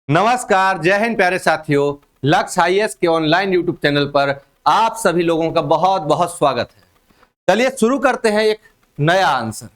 नमस्कार, जय हिंद प्यारे साथियों। लक्ष्य आईएएस के ऑनलाइन यूट्यूब चैनल पर आप सभी लोगों का बहुत बहुत स्वागत है। चलिए शुरू करते हैं एक नया आंसर।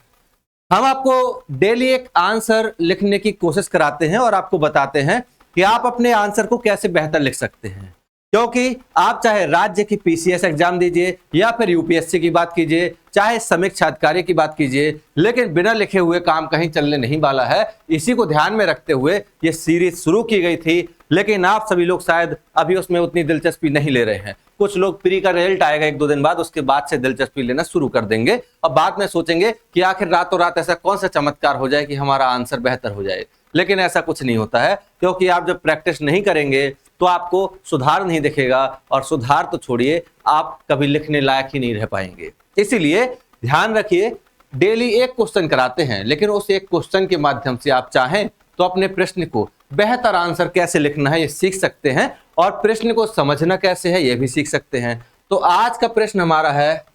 हम आपको डेली एक आंसर लिखने की कोशिश कराते हैं और आपको बताते हैं कि आप अपने आंसर को कैसे बेहतर लिख सकते हैं, क्योंकि आप चाहे राज्य की पीसीएस एग्जाम दीजिए या फिर यूपीएससी की बात कीजिए, चाहे समीक्षा अधिकारी की बात कीजिए, लेकिन बिना लिखे हुए काम कहीं चलने नहीं वाला है। इसी को ध्यान में रखते हुए ये सीरीज शुरू की गई थी, लेकिन आप सभी लोग शायद अभी उसमें उतनी दिलचस्पी नहीं ले रहे हैं। कुछ लोग प्री का रिजल्ट आएगा 1-2 दिन बाद, उसके बाद से दिलचस्पी लेना शुरू कर देंगे और बाद में सोचेंगे कि आखिर रातों रात ऐसा कौन सा चमत्कार हो जाए कि हमारा आंसर बेहतर हो जाए। लेकिन ऐसा कुछ नहीं होता है, क्योंकि आप जब प्रैक्टिस नहीं करेंगे तो आपको सुधार नहीं दिखेगा, और सुधार तो छोड़िए, आप कभी लिखने लायक ही नहीं रह पाएंगे। इसीलिए ध्यान रखिए, डेली एक क्वेश्चन कराते हैं, लेकिन उस एक क्वेश्चन के माध्यम से आप चाहें तो अपने प्रश्न को बेहतर आंसर कैसे लिखना है ये सीख सकते हैं, और प्रश्न को समझना कैसे है ये भी सीख सकते हैं। तो आज का प्रश्न हमारा है,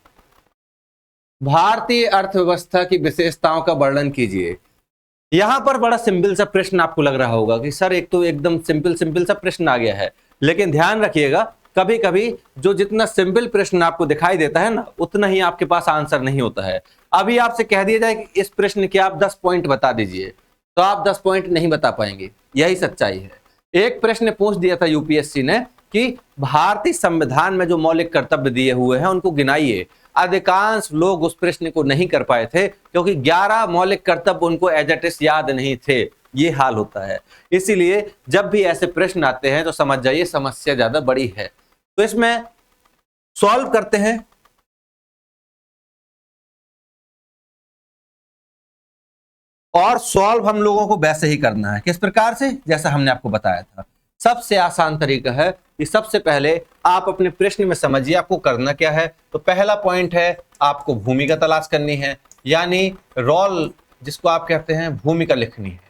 भारतीय अर्थव्यवस्था की विशेषताओं का वर्णन कीजिए। यहां पर बड़ा सिंपल सा प्रश्न आपको लग रहा होगा कि सर एक तो एकदम सिंपल सा प्रश्न आ गया है, लेकिन ध्यान रखिएगा, कभी कभी जो जितना सिंपल प्रश्न आपको दिखाई देता है ना, उतना ही आपके पास आंसर नहीं होता है। अभी आपसे कह दिया जाए कि इस प्रश्न के आप 10 पॉइंट बता दीजिए, तो आप 10 पॉइंट नहीं बता पाएंगे। यही सच्चाई है। एक प्रश्न पूछ दिया था यूपीएससी ने कि भारतीय संविधान में जो मौलिक कर्तव्य दिए हुए हैं उनको गिनाइए। अधिकांश लोग उस प्रश्न को नहीं कर पाए थे, क्योंकि 11 मौलिक कर्तव्य उनको एज इट इज याद नहीं थे। ये हाल होता है। इसीलिए जब भी ऐसे प्रश्न आते हैं तो समझ जाइए समस्या ज्यादा बड़ी है। तो इसमें सॉल्व करते हैं। और सॉल्व हम लोगों को वैसे ही करना है, किस प्रकार से, जैसा हमने आपको बताया था। सबसे आसान तरीका है कि सबसे पहले आप अपने प्रश्न में समझिए आपको करना क्या है। तो पहला पॉइंट है, आपको भूमिका तलाश करनी है, यानी रोल, जिसको आप कहते हैं भूमिका लिखनी है।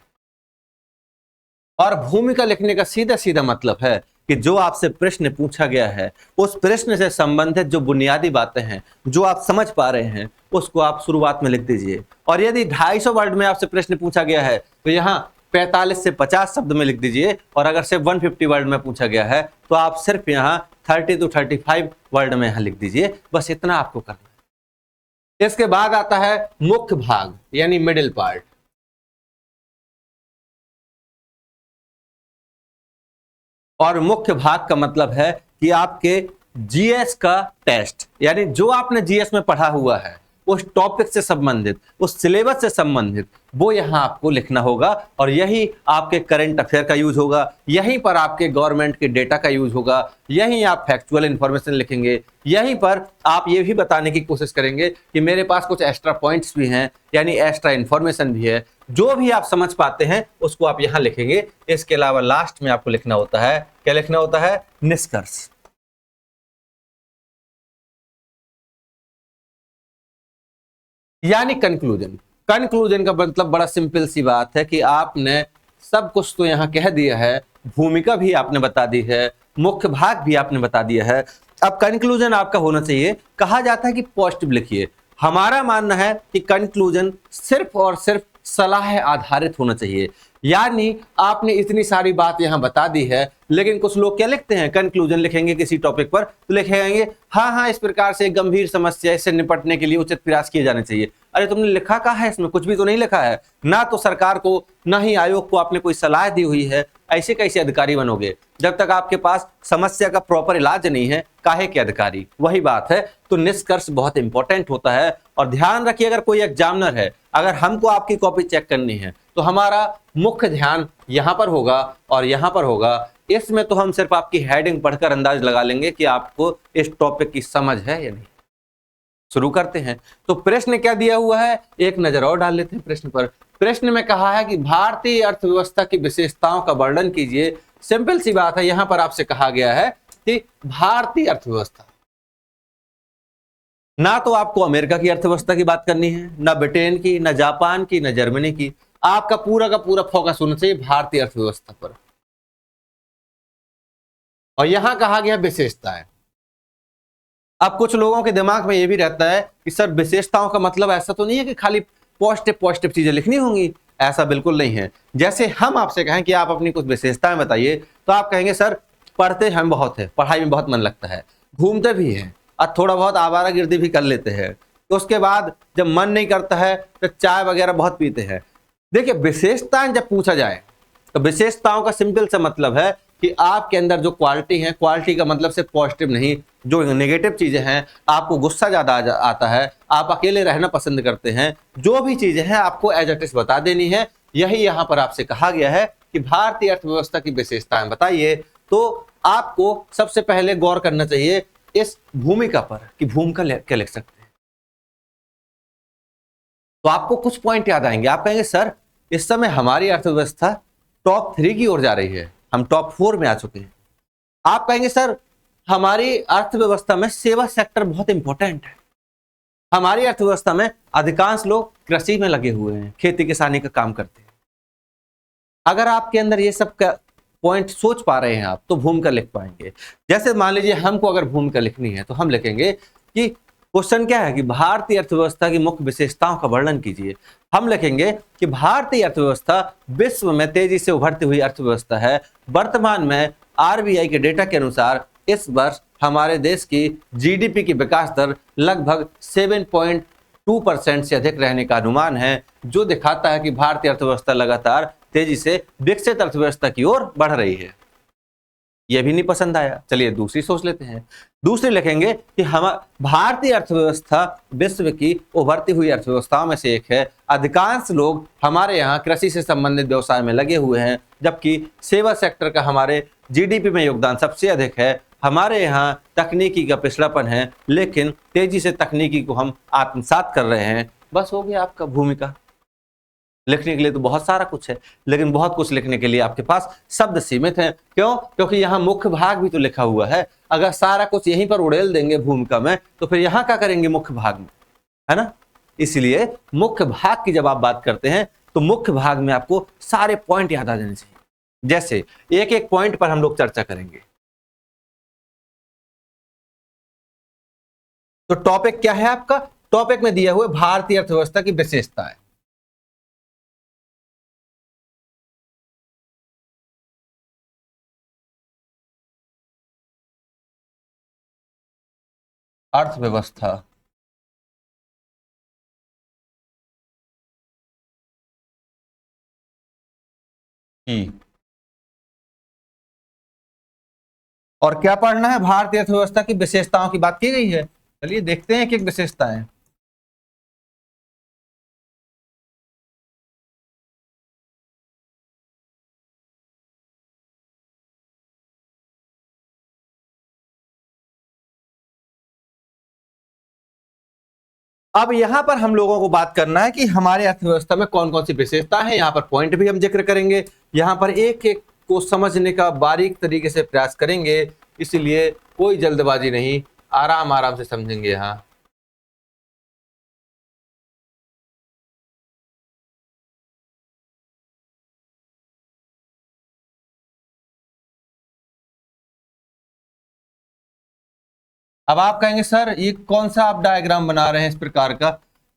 और भूमिका लिखने का सीधा सीधा मतलब है कि जो आपसे प्रश्न पूछा गया है, उस प्रश्न से संबंधित जो बुनियादी बातें हैं, जो आप समझ पा रहे हैं, उसको आप शुरुआत में लिख दीजिए। और यदि 250 वर्ड में आपसे प्रश्न पूछा गया है तो यहाँ 45 से 50 शब्द में लिख दीजिए। और अगर सिर्फ 150 वर्ड में पूछा गया है तो आप सिर्फ यहाँ 30 to 35 वर्ड में यहाँ लिख दीजिए। बस इतना आपको करना है। इसके बाद आता है मुख्य भाग, यानी मिडिल पार्ट। और मुख्य भाग का मतलब है कि आपके जीएस का टेस्ट, यानी जो आपने जीएस में पढ़ा हुआ है, उस टॉपिक से संबंधित, उस सिलेबस से संबंधित, वो यहां आपको लिखना होगा। और यही आपके करंट अफेयर का यूज होगा, यहीं पर आपके गवर्नमेंट के डेटा का यूज होगा, यहीं आप फैक्चुअल इंफॉर्मेशन लिखेंगे, यहीं पर आप ये भी बताने की कोशिश करेंगे कि मेरे पास कुछ एक्स्ट्रा पॉइंट्स भी हैं, यानी एक्स्ट्रा इंफॉर्मेशन भी है। जो भी आप समझ पाते हैं उसको आप यहां लिखेंगे। इसके अलावा लास्ट में आपको लिखना होता है, क्या लिखना होता है, निष्कर्ष, यानी कंक्लूजन। कंक्लूजन का मतलब बड़ा सिंपल सी बात है कि आपने सब कुछ तो यहां कह दिया है, भूमिका भी आपने बता दी है, मुख्य भाग भी आपने बता दिया है। अब कंक्लूजन आपका होना चाहिए, कहा जाता है कि पॉजिटिव लिखिए। हमारा मानना है कि कंक्लूजन सिर्फ और सिर्फ सलाह आधारित होना चाहिए। यानी आपने इतनी सारी बात यहां बता दी है, लेकिन कुछ लोग क्या लिखते हैं, कंक्लूजन लिखेंगे किसी टॉपिक पर तो लिखेंगे हाँ इस प्रकार से गंभीर समस्या, इससे निपटने के लिए उचित प्रयास किए जाने चाहिए। अरे तुमने लिखा कहाँ है, इसमें कुछ भी तो नहीं लिखा है। ना तो सरकार को, ना ही आयोग को आपने कोई सलाह दी हुई है। ऐसे कैसे अधिकारी बनोगे जब तक आपके पास समस्या का प्रॉपर इलाज नहीं है, काहे के अधिकारी। वही बात है। तो निष्कर्ष बहुत इंपॉर्टेंट होता है। और ध्यान रखिए, अगर कोई एग्जामिनर है, अगर हमको आपकी कॉपी चेक करनी है तो हमारा मुख्य ध्यान यहां पर होगा और यहां पर होगा। इसमें तो हम सिर्फ आपकी हेडिंग पढ़कर अंदाज लगा लेंगे कि आपको इस टॉपिक की समझ है या नहीं। शुरू करते हैं। तो प्रश्न क्या दिया हुआ है, एक नजर और डाल लेते हैं प्रश्न पर। प्रश्न में कहा है कि भारतीय अर्थव्यवस्था की विशेषताओं का वर्णन कीजिए। सिंपल सी बात है, यहां पर आपसे कहा गया है कि भारतीय अर्थव्यवस्था, ना तो आपको अमेरिका की अर्थव्यवस्था की बात करनी है, ना ब्रिटेन की, ना जापान की, ना जर्मनी की। आपका पूरा का पूरा फोकस होना चाहिए भारतीय अर्थव्यवस्था पर। और यहां कहा गया विशेषताएं। अब कुछ लोगों के दिमाग में यह भी रहता है कि सर विशेषताओं का मतलब ऐसा तो नहीं है कि खाली पॉजिटिव चीजें लिखनी होंगी। ऐसा बिल्कुल नहीं है। जैसे हम आपसे कहें कि आप अपनी कुछ विशेषताएं बताइए, तो आप कहेंगे सर पढ़ते हम बहुत है, पढ़ाई में बहुत मन लगता है, घूमते भी हैं और थोड़ा बहुत आवारागर्दी भी कर लेते हैं, तो उसके बाद जब मन नहीं करता है तो चाय वगैरह बहुत पीते हैं। देखिए विशेषताएं जब पूछा जाए तो विशेषताओं का सिंपल सा मतलब है कि आपके अंदर जो क्वालिटी है, क्वालिटी का मतलब सिर्फ पॉजिटिव नहीं, जो नेगेटिव चीजें हैं, आपको गुस्सा ज्यादा आता है, आप अकेले रहना पसंद करते हैं, जो भी चीजें हैं आपको एज इट इज बता देनी है। यही यहाँ पर आपसे कहा गया है कि भारतीय अर्थव्यवस्था की विशेषताएं बताइए। तो आपको सबसे पहले गौर करना चाहिए इस भूमिका पर कि भूमिका क्या लिख सकते हैं। तो आपको कुछ पॉइंट याद आएंगे, आप कहेंगे सर इस समय हमारी अर्थव्यवस्था टॉप 3 की ओर जा रही है, हम टॉप 4 में आ चुके हैं। आप कहेंगे सर हमारी अर्थव्यवस्था में सेवा सेक्टर बहुत इंपॉर्टेंट है, हमारी अर्थव्यवस्था में अधिकांश लोग कृषि में लगे हुए हैं, खेती किसानी का काम करते हैं। अगर आपके अंदर ये सब का पॉइंट सोच पा रहे हैं आप, तो भूमिका लिख पाएंगे। जैसे मान लीजिए हमको अगर भूमिका लिखनी है तो हम लिखेंगे कि क्वेश्चन क्या है कि भारतीय अर्थव्यवस्था की मुख्य विशेषताओं का वर्णन कीजिए। हम लिखेंगे कि भारतीय अर्थव्यवस्था विश्व में तेजी से उभरती हुई अर्थव्यवस्था है। वर्तमान में आरबीआई के डेटा के अनुसार इस वर्ष हमारे देश की जीडीपी की विकास दर लगभग 7.2% से अधिक रहने का अनुमान है, जो दिखाता है कि भारतीय अर्थव्यवस्था लगातार तेजी से विकसित अर्थव्यवस्था की ओर बढ़ रही है। यह भी नहीं पसंद आया, चलिए दूसरी सोच लेते हैं। दूसरी लिखेंगे कि हम भारतीय अर्थव्यवस्था विश्व की उभरती हुई अर्थव्यवस्थाओं में से एक है। अधिकांश लोग हमारे यहाँ कृषि से संबंधित व्यवसाय में लगे हुए हैं, जबकि सेवा सेक्टर का हमारे जीडीपी में योगदान सबसे अधिक है। हमारे यहाँ तकनीकी का पिछड़ापन है, लेकिन तेजी से तकनीकी को हम आत्मसात कर रहे हैं। बस हो गया आपका भूमिका। लिखने के लिए तो बहुत सारा कुछ है, लेकिन बहुत कुछ लिखने के लिए आपके पास शब्द सीमित हैं। क्यों? क्योंकि यहाँ मुख्य भाग भी तो लिखा हुआ है। अगर सारा कुछ यहीं पर उड़ेल देंगे भूमिका में, तो फिर यहाँ क्या करेंगे मुख्य भाग में, है ना? इसलिए मुख्य भाग की जब आप बात करते हैं तो मुख्य भाग में आपको सारे पॉइंट याद आ जाने चाहिए। जैसे एक एक पॉइंट पर हम लोग चर्चा करेंगे। तो टॉपिक क्या है आपका? टॉपिक में दिया हुआ भारतीय अर्थव्यवस्था की विशेषताएं। अर्थव्यवस्था की, और क्या पढ़ना है? भारतीय अर्थव्यवस्था की विशेषताओं की बात की गई है। चलिए देखते हैं एक एक विशेषताएं। अब यहां पर हम लोगों को बात करना है कि हमारे अर्थव्यवस्था में कौन कौन सी विशेषता है। यहां पर पॉइंट भी हम जिक्र करेंगे, यहां पर एक एक को समझने का बारीक तरीके से प्रयास करेंगे, इसलिए कोई जल्दबाजी नहीं, आराम आराम से समझेंगे। यहां अब आप कहेंगे सर ये कौन सा आप डायग्राम बना रहे हैं इस प्रकार का?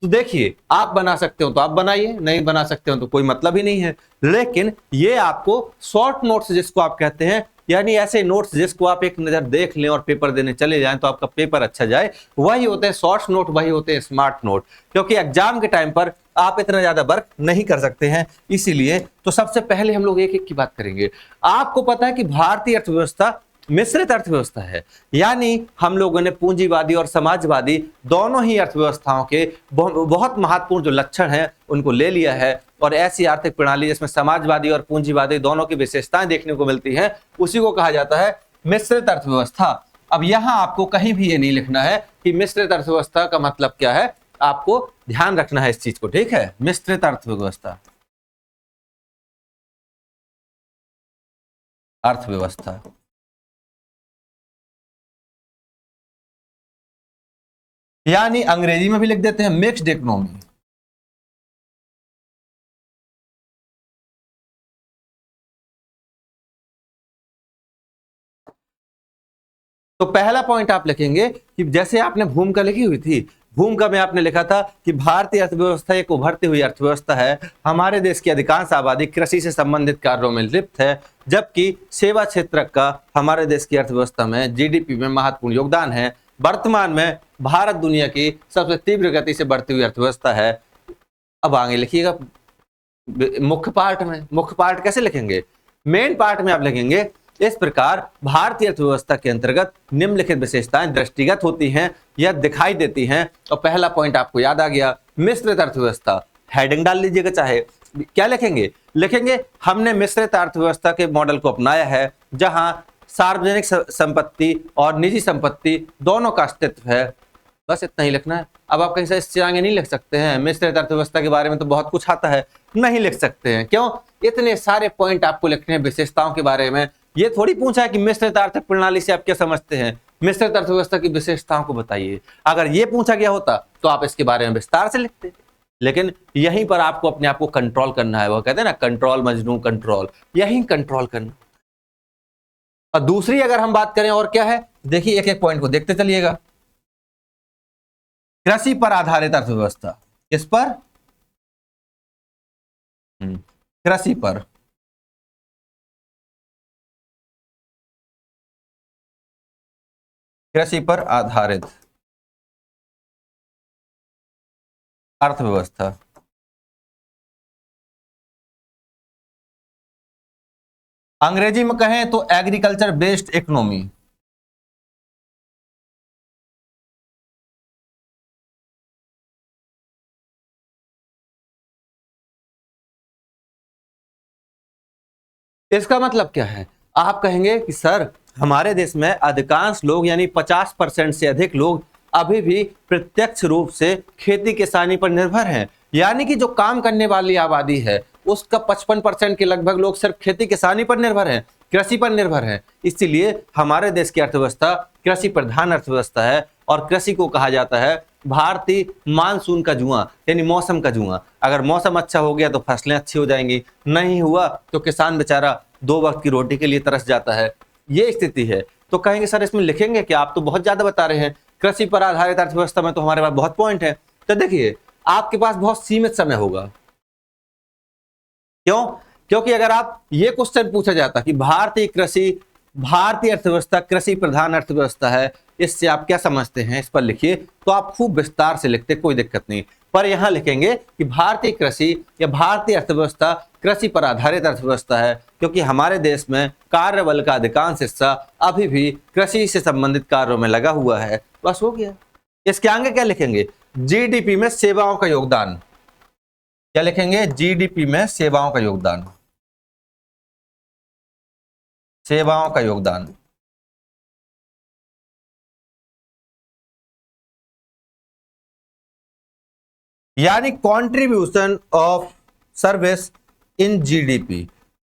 तो देखिए आप बना सकते हो तो आप बनाइए, नहीं बना सकते हो तो कोई मतलब ही नहीं है। लेकिन ये आपको शॉर्ट नोट्स जिसको आप कहते हैं, यानी ऐसे नोट्स जिसको आप एक नजर देख लें और पेपर देने चले जाएं तो आपका पेपर अच्छा जाए, वही होते हैं शॉर्ट नोट, वही होते हैं स्मार्ट नोट। क्योंकि एग्जाम के टाइम पर आप इतना ज्यादा वर्क नहीं कर सकते हैं, इसीलिए तो सबसे पहले हम लोग एक एक की बात करेंगे। आपको पता है कि भारतीय अर्थव्यवस्था मिश्रित अर्थव्यवस्था है, यानी हम लोगों ने पूंजीवादी और समाजवादी दोनों ही अर्थव्यवस्थाओं के बहुत महत्वपूर्ण जो लक्षण हैं उनको ले लिया है, और ऐसी आर्थिक प्रणाली जिसमें समाजवादी और पूंजीवादी दोनों की विशेषताएं देखने को मिलती हैं, उसी को कहा जाता है मिश्रित अर्थव्यवस्था। अब यहां आपको कहीं भी ये नहीं लिखना है कि मिश्रित अर्थव्यवस्था का मतलब क्या है, आपको ध्यान रखना है इस चीज को, ठीक है? मिश्रित अर्थव्यवस्था, अर्थव्यवस्था यानी अंग्रेजी में भी लिख देते हैं मिक्स्ड इकोनॉमी। तो पहला पॉइंट आप लिखेंगे कि जैसे आपने भूमिका लिखी हुई थी, भूमिका में आपने लिखा था कि भारतीय अर्थव्यवस्था एक उभरती हुई अर्थव्यवस्था है, हमारे देश की अधिकांश आबादी कृषि से संबंधित कार्यों में लिप्त है, जबकि सेवा क्षेत्र का हमारे देश की अर्थव्यवस्था में जीडीपी में महत्वपूर्ण योगदान है। वर्तमान में भारत दुनिया की सबसे तीव्र गति से बढ़ती हुई अर्थव्यवस्था है। अब आगे लिखिएगा मुख्य पार्ट में। मुख्य पार्ट कैसे लिखेंगे? मेन पार्ट में आप लिखेंगे इस प्रकार भारतीय अर्थव्यवस्था के अंतर्गत निम्नलिखित विशेषताएं दृष्टिगत होती हैं या दिखाई देती हैं। और पहला पॉइंट आपको याद आ गया, मिश्रित अर्थव्यवस्था। हेडिंग डाल लीजिएगा, चाहे क्या लिखेंगे, लिखेंगे हमने मिश्रित अर्थव्यवस्था के मॉडल को अपनाया है, जहां सार्वजनिक संपत्ति और निजी संपत्ति दोनों का अस्तित्व है। बस इतना ही लिखना है। अब आप कहीं से इससे आगे नहीं लिख सकते हैं। मिश्रित अर्थव्यवस्था के बारे में तो बहुत कुछ आता है, नहीं लिख सकते हैं। क्यों? इतने सारे पॉइंट आपको लिखने हैं विशेषताओं के बारे में। ये थोड़ी पूछा है कि मिश्रित आर्थिक प्रणाली से आप क्या समझते हैं, मिश्रित अर्थव्यवस्था की विशेषताओं को बताइए। अगर ये पूछा गया होता तो आप इसके बारे में विस्तार से लिखते, लेकिन यहीं पर आपको अपने आप को कंट्रोल करना है। वो कहते हैं ना, कंट्रोल मजनू कंट्रोल, यही कंट्रोल करना। और दूसरी अगर हम बात करें और क्या है, देखिए एक एक पॉइंट को देखते चलिएगा। कृषि पर आधारित अर्थव्यवस्था, किस पर? कृषि पर। कृषि पर आधारित अर्थव्यवस्था। अंग्रेजी में कहें तो एग्रीकल्चर बेस्ड इकोनॉमी। इसका मतलब क्या है? आप कहेंगे कि सर हमारे देश में अधिकांश लोग यानी 50% से अधिक लोग अभी भी प्रत्यक्ष रूप से खेती किसानी पर निर्भर हैं। यानी कि जो काम करने वाली आबादी है उसका 55% के लगभग लोग सिर्फ खेती किसानी पर निर्भर हैं, कृषि पर निर्भर हैं। इसीलिए हमारे देश की अर्थव्यवस्था कृषि प्रधान अर्थव्यवस्था है और कृषि को कहा जाता है भारतीय मानसून का जुआ, यानी मौसम का जुआ। अगर मौसम अच्छा हो गया तो फसलें अच्छी हो जाएंगी, नहीं हुआ तो किसान बेचारा 2 वक्त की रोटी के लिए तरस जाता है। ये स्थिति है। तो कहेंगे सर इसमें लिखेंगे कि आप तो बहुत ज्यादा बता रहे हैं, कृषि पर आधारित अर्थव्यवस्था में तो हमारे पास बहुत पॉइंट है। तो देखिए आपके पास बहुत सीमित समय होगा। क्यों? क्योंकि अगर आप ये क्वेश्चन पूछा जाता कि भारतीय अर्थव्यवस्था कृषि प्रधान अर्थव्यवस्था है, इससे आप क्या समझते हैं, इस पर लिखिए, तो आप खूब विस्तार से लिखते, कोई दिक्कत नहीं। पर यहां लिखेंगे कि भारतीय कृषि या भारतीय अर्थव्यवस्था कृषि पर आधारित अर्थव्यवस्था है, क्योंकि हमारे देश में कार्यबल का अधिकांश हिस्सा अभी भी कृषि से संबंधित कार्यों में लगा हुआ है। बस हो गया। इसके आगे क्या लिखेंगे? जीडीपी में सेवाओं का योगदान। क्या लिखेंगे? जीडीपी में सेवाओं का योगदान। सेवाओं का योगदान। यानी contribution of service in GDP.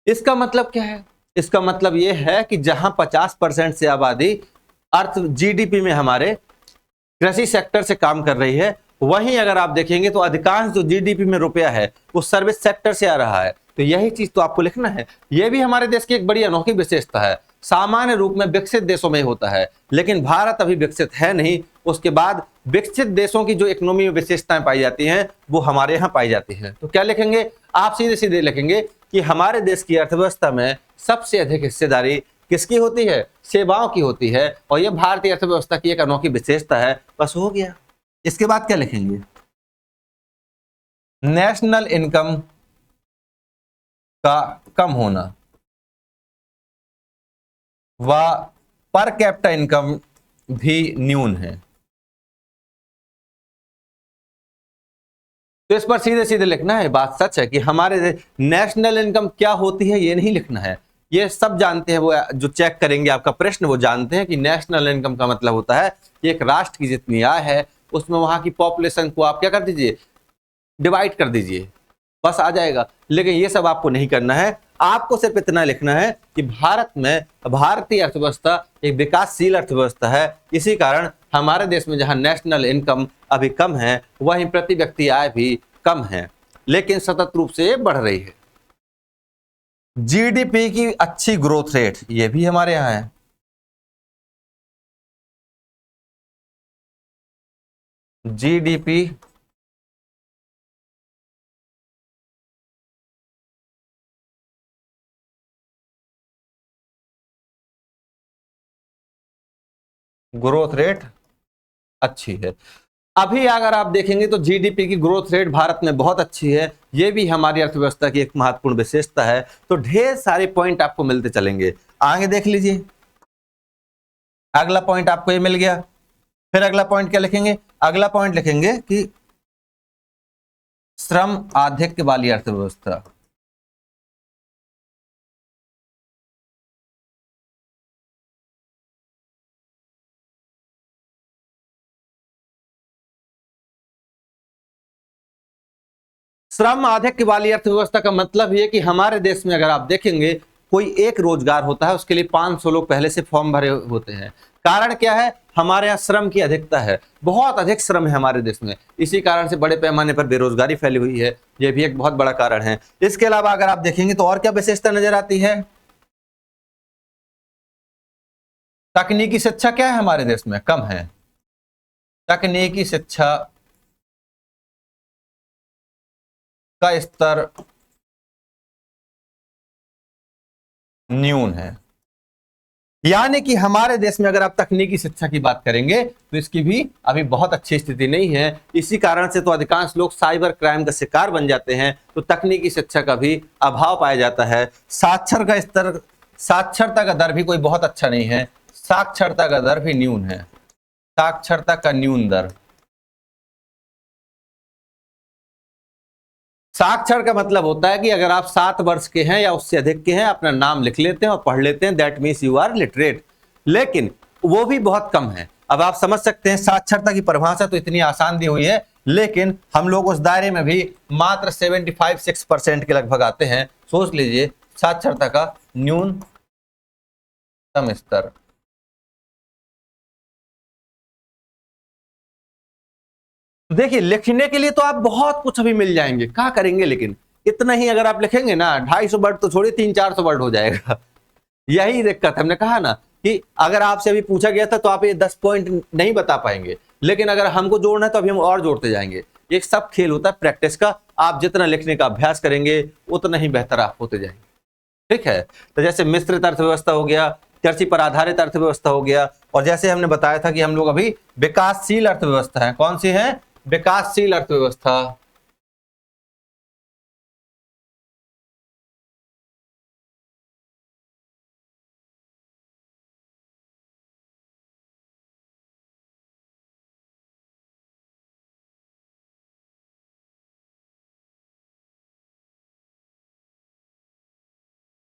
इसका मतलब क्या है? इसका मतलब यह है कि जहां 50% से आबादी जीडीपी में हमारे कृषि सेक्टर से काम कर रही है, वहीं अगर आप देखेंगे तो अधिकांश जो जीडीपी में रुपया है वो सर्विस सेक्टर से आ रहा है। तो यही चीज तो आपको लिखना है। यह भी हमारे देश की एक बड़ी अनोखी विशेषता है। सामान्य रूप में विकसित देशों में होता है, लेकिन भारत अभी विकसित है नहीं। उसके बाद विकसित देशों की जो इकोनॉमी में विशेषताएं पाई जाती हैं वो हमारे यहाँ पाई जाती हैं। तो क्या लिखेंगे? आप सीधे सीधे लिखेंगे कि हमारे देश की अर्थव्यवस्था में सबसे अधिक हिस्सेदारी किसकी होती है? सेवाओं की होती है, और यह भारतीय अर्थव्यवस्था की एक अनोखी विशेषता है। बस हो गया। इसके बाद क्या लिखेंगे? नेशनल इनकम का कम होना व पर कैपिटा इनकम भी न्यून है। तो इस पर सीधे सीधे लिखना है। बात सच है कि हमारे नेशनल इनकम क्या होती है ये नहीं लिखना है। ये सब जानते हैं, वो जो चेक करेंगे आपका प्रश्न वो जानते हैं कि नेशनल इनकम का मतलब होता है कि एक राष्ट्र की जितनी आय है उसमें वहां की पॉपुलेशन को आप क्या कर दीजिए, डिवाइड कर दीजिए, बस आ जाएगा। लेकिन ये सब आपको नहीं करना है। आपको सिर्फ इतना लिखना है कि भारत में भारतीय अर्थव्यवस्था एक विकासशील अर्थव्यवस्था है। इसी कारण हमारे देश में जहां नेशनल इनकम अभी कम है, वहीं प्रति व्यक्ति आय भी कम है, लेकिन सतत रूप से बढ़ रही है। जीडीपी की अच्छी ग्रोथ रेट, ये भी हमारे यहाँ है। जीडीपी ग्रोथ रेट अच्छी है। अभी अगर आप देखेंगे तो जीडीपी की ग्रोथ रेट भारत में बहुत अच्छी है, ये भी हमारी अर्थव्यवस्था की एक महत्वपूर्ण विशेषता है। तो ढेर सारे पॉइंट आपको मिलते चलेंगे। आगे देख लीजिए, अगला पॉइंट आपको ये मिल गया। फिर अगला पॉइंट क्या लिखेंगे? अगला पॉइंट लिखेंगे कि श्रम आधिक्य वाली अर्थव्यवस्था। श्रम आधिक्य वाली अर्थव्यवस्था का मतलब ये कि हमारे देश में अगर आप देखेंगे कोई एक रोजगार होता है, उसके लिए 500 लोग पहले से फॉर्म भरे होते हैं। कारण क्या है? हमारे यहाँ श्रम की अधिकता है, बहुत अधिक श्रम है हमारे देश में। इसी कारण से बड़े पैमाने पर बेरोजगारी फैली हुई है, यह भी एक बहुत बड़ा कारण है। इसके अलावा अगर आप देखेंगे तो और क्या विशेषता नजर आती है? तकनीकी शिक्षा क्या है हमारे देश में? कम है। तकनीकी शिक्षा का स्तर न्यून है। यानी कि हमारे देश में अगर आप तकनीकी शिक्षा की बात करेंगे तो इसकी भी अभी बहुत अच्छी स्थिति नहीं है। इसी कारण से तो अधिकांश लोग साइबर क्राइम का शिकार बन जाते हैं। तो तकनीकी शिक्षा का भी अभाव पाया जाता है। साक्षरता का दर भी कोई बहुत अच्छा नहीं है, साक्षरता का दर भी न्यून है, साक्षरता का न्यून दर। साक्षर का मतलब होता है कि अगर आप 7 वर्ष के हैं या उससे अधिक के हैं, अपना नाम लिख लेते हैं और पढ़ लेते हैं, that means you are literate. लेकिन वो भी बहुत कम है। अब आप समझ सकते हैं साक्षरता की परिभाषा तो इतनी आसान दी हुई है, लेकिन हम लोग उस दायरे में भी मात्र 75-6% के लगभग आते हैं। सोच लीजिए, साक्षरता का न्यूनतम स्तर। देखिए, लिखने के लिए तो आप बहुत कुछ अभी मिल जाएंगे, क्या करेंगे, लेकिन इतना ही अगर आप लिखेंगे ना, 250 वर्ड तो छोड़िए, 300-400 वर्ड हो जाएगा। यही दिक्कत, हमने कहा ना कि अगर आपसे अभी पूछा गया था तो आप ये 10 पॉइंट नहीं बता पाएंगे, लेकिन अगर हमको जोड़ना है तो अभी हम और जोड़ते जाएंगे। ये सब खेल होता है प्रैक्टिस का। आप जितना लिखने का अभ्यास करेंगे उतना ही बेहतर आप होते जाएंगे। ठीक है? तो जैसे मिश्रित अर्थव्यवस्था हो गया, कृषि पर आधारित अर्थव्यवस्था हो गया, और जैसे हमने बताया था कि हम लोग अभी विकासशील अर्थव्यवस्था है। कौन सी है? विकासशील अर्थव्यवस्था।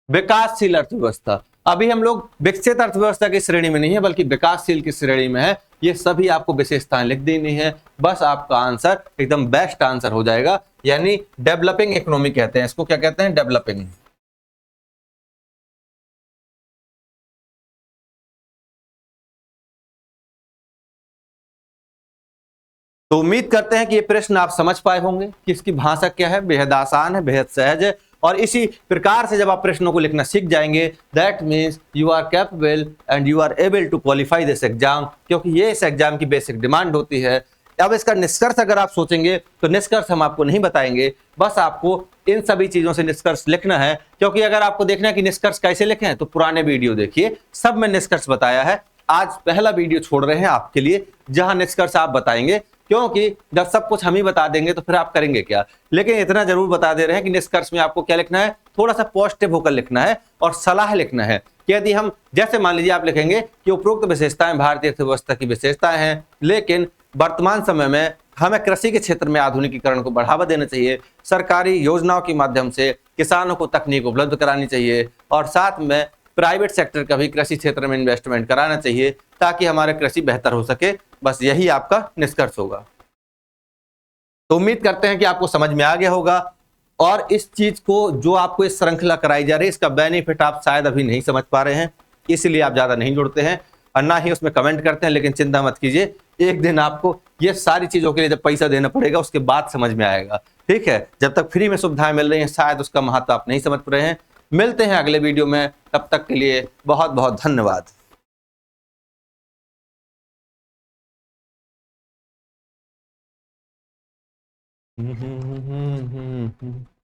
विकासशील अर्थव्यवस्था। अभी हम लोग विकसित अर्थव्यवस्था की श्रेणी में नहीं है, बल्कि विकासशील की श्रेणी में है। ये सभी आपको विशेषताएं लिख देनी है, बस आपका आंसर एकदम बेस्ट आंसर हो जाएगा। यानी डेवलपिंग इकोनॉमी कहते हैं इसको। क्या कहते हैं? डेवलपिंग। तो उम्मीद करते हैं कि ये प्रश्न आप समझ पाए होंगे कि इसकी भाषा क्या है। बेहद आसान है, बेहद सहज है, और इसी प्रकार से जब आप प्रश्नों को लिखना सीख जाएंगे, that means you are capable and you are able to qualify this exam, क्योंकि ये इस एग्जाम की बेसिक डिमांड होती है। अब इसका निष्कर्ष अगर आप सोचेंगे तो निष्कर्ष हम आपको नहीं बताएंगे, बस आपको इन सभी चीजों से निष्कर्ष लिखना है। क्योंकि अगर आपको देखना है कि निष्कर्ष कैसे लिखें तो पुराने वीडियो देखिए, सब में निष्कर्ष बताया है। आज पहला वीडियो छोड़ रहे हैं आपके लिए जहां निष्कर्ष आप बताएंगे, क्योंकि जब सब कुछ हम ही बता देंगे तो फिर आप करेंगे क्या। लेकिन इतना जरूर बता दे रहे हैं कि निष्कर्ष में आपको क्या लिखना है, थोड़ा सा पॉजिटिव होकर लिखना है और सलाह लिखना है कि यदि हम, जैसे मान लीजिए आप लिखेंगे कि उपरोक्त विशेषताएं भारतीय अर्थव्यवस्था की विशेषताएं हैं, लेकिन वर्तमान समय में हमें कृषि के क्षेत्र में आधुनिकीकरण को बढ़ावा देना चाहिए, सरकारी योजनाओं के माध्यम से किसानों को तकनीक उपलब्ध करानी चाहिए, और साथ में प्राइवेट सेक्टर का भी कृषि क्षेत्र में इन्वेस्टमेंट कराना चाहिए ताकि हमारा कृषि बेहतर हो सके। बस यही आपका निष्कर्ष होगा। तो उम्मीद करते हैं कि आपको समझ में आ गया होगा, और इस चीज को जो आपको इस श्रृंखला कराई जा रही है इसका बेनिफिट आप शायद अभी नहीं समझ पा रहे हैं, इसलिए आप ज्यादा नहीं जुड़ते हैं और ना ही उसमें कमेंट करते हैं। लेकिन चिंता मत कीजिए, एक दिन आपको ये सारी चीजों के लिए जब पैसा देना पड़ेगा उसके बाद समझ में आएगा। ठीक है? जब तक फ्री में सुविधाएं मिल रही हैं शायद उसका महत्व आप नहीं समझ रहे हैं। मिलते हैं अगले वीडियो में, तब तक के लिए बहुत बहुत धन्यवाद। हम्म, हम्म, हम्म, हम्म, हम्म,